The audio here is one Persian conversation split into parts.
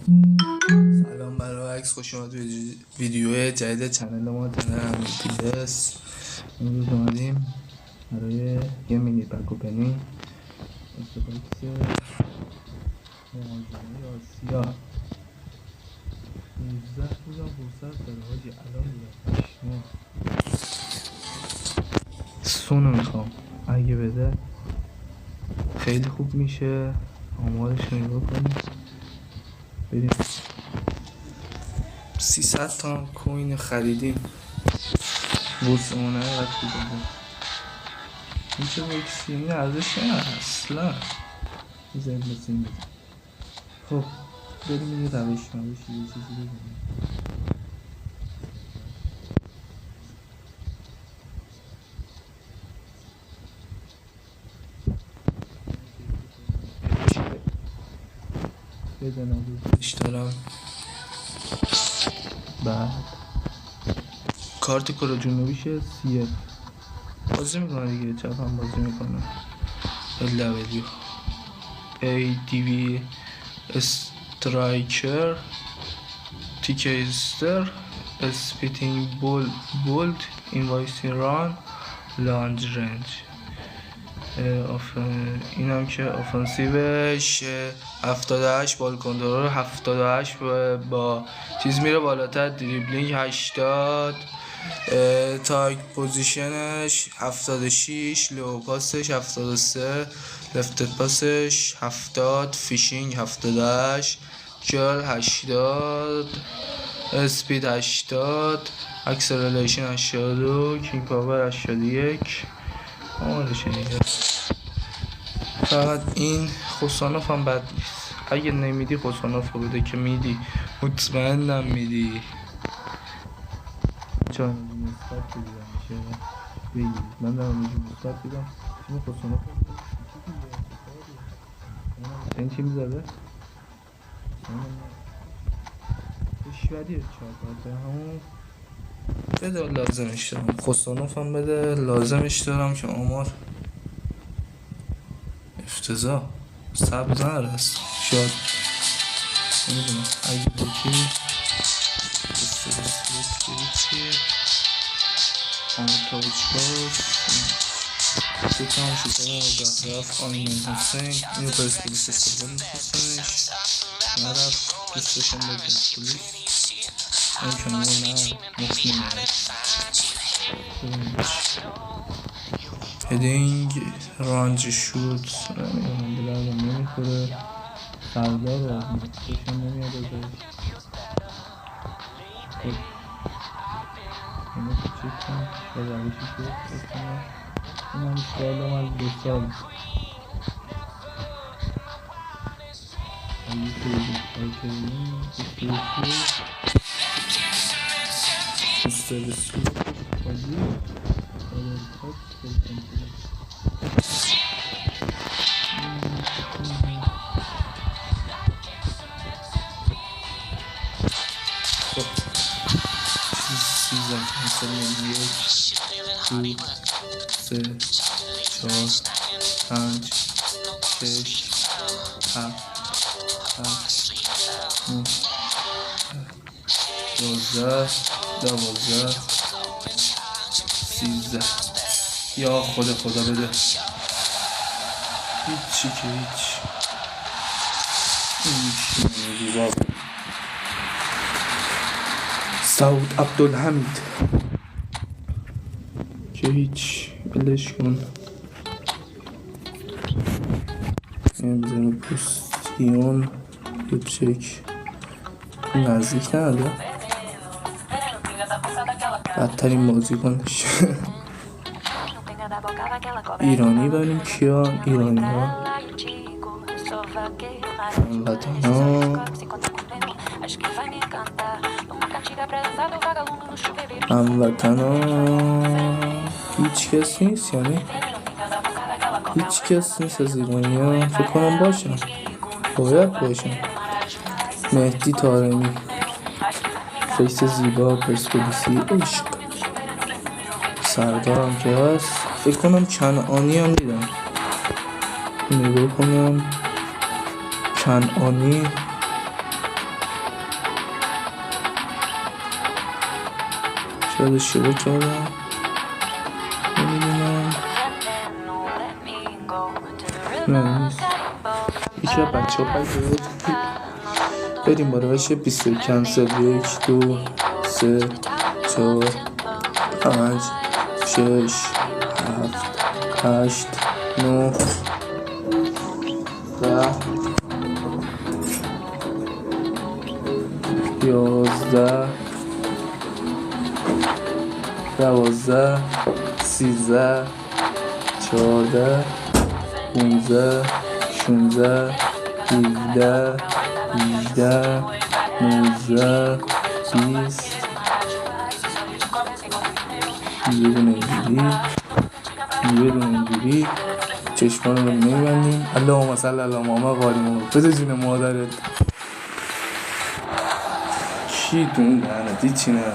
سلام برای عکس خوش اومد به ویدیو جدید چنل ما تنر پیدس. امروز اومدیم برای یه مینی پک اوپنینگ باکس موازنه آسیا 19 روزم فرصت داره حاجی. الان میگم پشما سونو میخوام، اگه بده خیلی خوب میشه. آمارش رو نگاه کنیم بریم. 300 تا کوین خریدیم، بورسمونه قد بودم این چه باکسی؟ این ارزش نه اصلا. میزنیم بسیم بزن. خب بریم یه روش یه چیزی بزنیم. بدنم روش دارم. بعد کارت کره جنوبیشه سیه بازی میکنه دیگه، چپ هم بازی میکنه. LW ADV استرایکر تیکستر اسپیتینگ بولد اینوایسی ران لانج رنج. این هم که آفنسیوش 78 بال کنترل 78 با چیز میره بالاتر، دریبلینگ 80 تاگ پوزیشنش 76 لو پاسش 73 لفت پاسش 70 فیشینگ 78 کرل 80 اسپید 80 اکسلریشن 82 کینگ پاور 81 آمارشه دیگه. فقط این خوسانوف هم بد نیست. اگه نمیدی خوسانوف رو بده که میدی، مطمئنم میدی. چون مثبت بگیرم میشه بگیرید. من دارم اینجا مثبت بگیرم تیم خوسانوف این تیم زده کشوریه 4 همون بده. لازمش دارم خوسانوف هم بده، لازمش دارم که آمار افتضاح سبز نرست شاید نمیدونم. اگه بکی بسیاری آنتاوچ باش سیتان شده رفت آمین حسین اینو پرسپولیس استفاده میخواستنش نرفت دوستشم با پرسپولیس این که نمو نه مخمی نرفت. هدینگ رانج شوت نمیدونم دلارم نمیخوره. سردار رو از مستشم نمیاد ازش. خب اینو که چک کنم و روشی شد بکنم. این هم سالم از 2 سال اگه خیلی کار کردیم بسیارسی بازی کارکات بکنم. خب سیزن مثلا 1 2 3 4 5 6 7 11 12 13 یا خدا بده هیچی که هیچ سعود عبدالحمید که هیچ بلش کن. امزن پوستیون چک نزدیک نده بدترین بازی کنش. ایرانی داریم کیان ایرانی ها هموطن ها هیچ کس نیست، یعنی هیچ کس نیست از ایرانی ها. فکر کنم باشم، باید باشم. مهدی طارمی فیس زیبا پرسپولیسی عشق. سردارم که هست. فکر کنم کنعانی هم دیدم، نگاه کنم کنعانی شاید اشتباه کردم نمیدونم. نه نیست. یکی از بچه ها بریم بالا بشه 20 کنسل. 1 2 3 4 5 6 7 8 9 10 11 12 13 14 15 16 17 18 19 20 یه دونه اینجوری چشمان رو میبندیم. اللهم صل علی محمد قاریم بده جون مادرت. چی دون لعنتی چی نه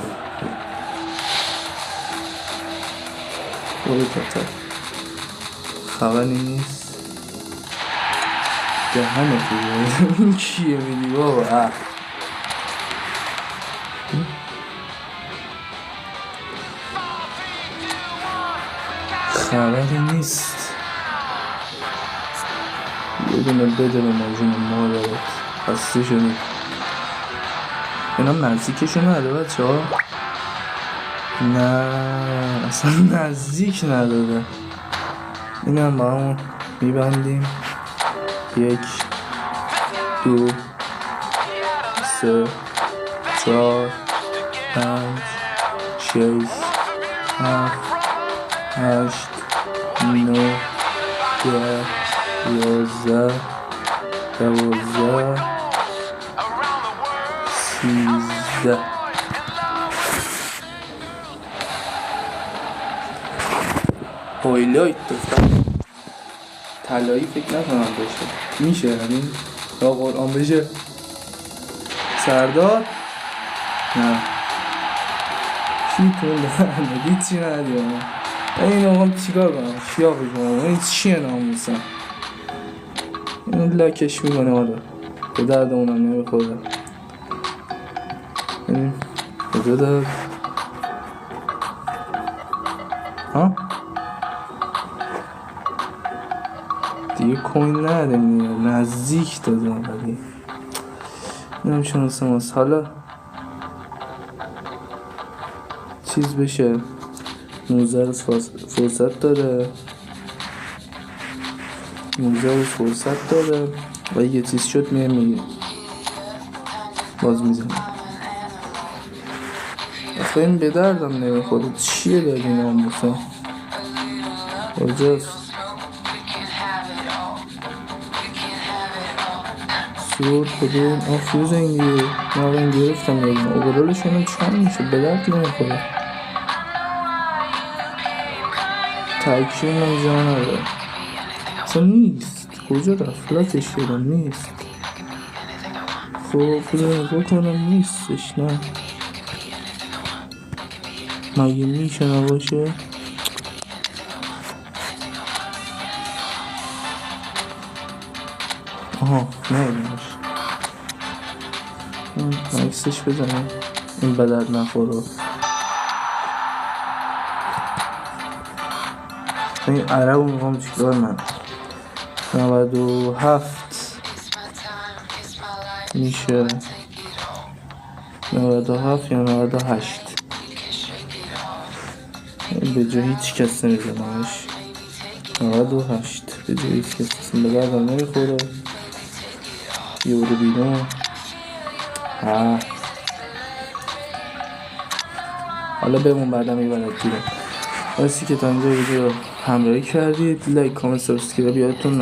خبری نیست. دهنه توی این کیه میدی بابا؟ خبری نیست. یه دونه بده به مجون مادرت. خسته شده. اینم نزدیکشون نداره بچه ها. نه اصلا نزدیک نداره. اینم با همون میبندیم. 1 2 3 4 5 6 7 8 9 10 11 12 13 هایلایت دفتر طلایی فکر نکنم بشه. میشه یعنی یا قرآن بشه سردار. نه کی تو دارم چی ندیدم. این آقام چیکار کنم شیافش کنم. این چیه ناموسم. این لکش میکنه حالا به درد اونم نمیخوره. این کجا داد ها دیگه کوین نده میره نزدیک دادم ولی نمیشون سماس. حالا چیز بشه 19 روز فرصت داره. 19 روز فرصت داره و یه چیز شد میگه باز میزنه. آخه این به دردم نمیخوره. چیه داری ناموسه کجاست؟ سرود کدوم آفیوز اینگیه ما رو این گرفتم یادیم اوبرالشون هم چند میشه به درد نمیخوره. ترکیب من جا نداره اصلا نیست. کجا رفت؟ لکش شدم نیست. خب بکنم نیستش. نه مگه میشه نباشه؟ آها نمیدونش عکسش بزنم این بدرد نخوره. این عرب رو میخوام چیکار من 97 میشه 97 یا 98 به جای هیچ کس نمیزنمش. 98 به جای هیچ کس به دردم نمیخوره. یه بوده بیرون. حالا بمون بعدا میبرد گیره. باسی که تا اینجا ویدیو همراهی کردید. لایک کامنت سابسکرایب یادتون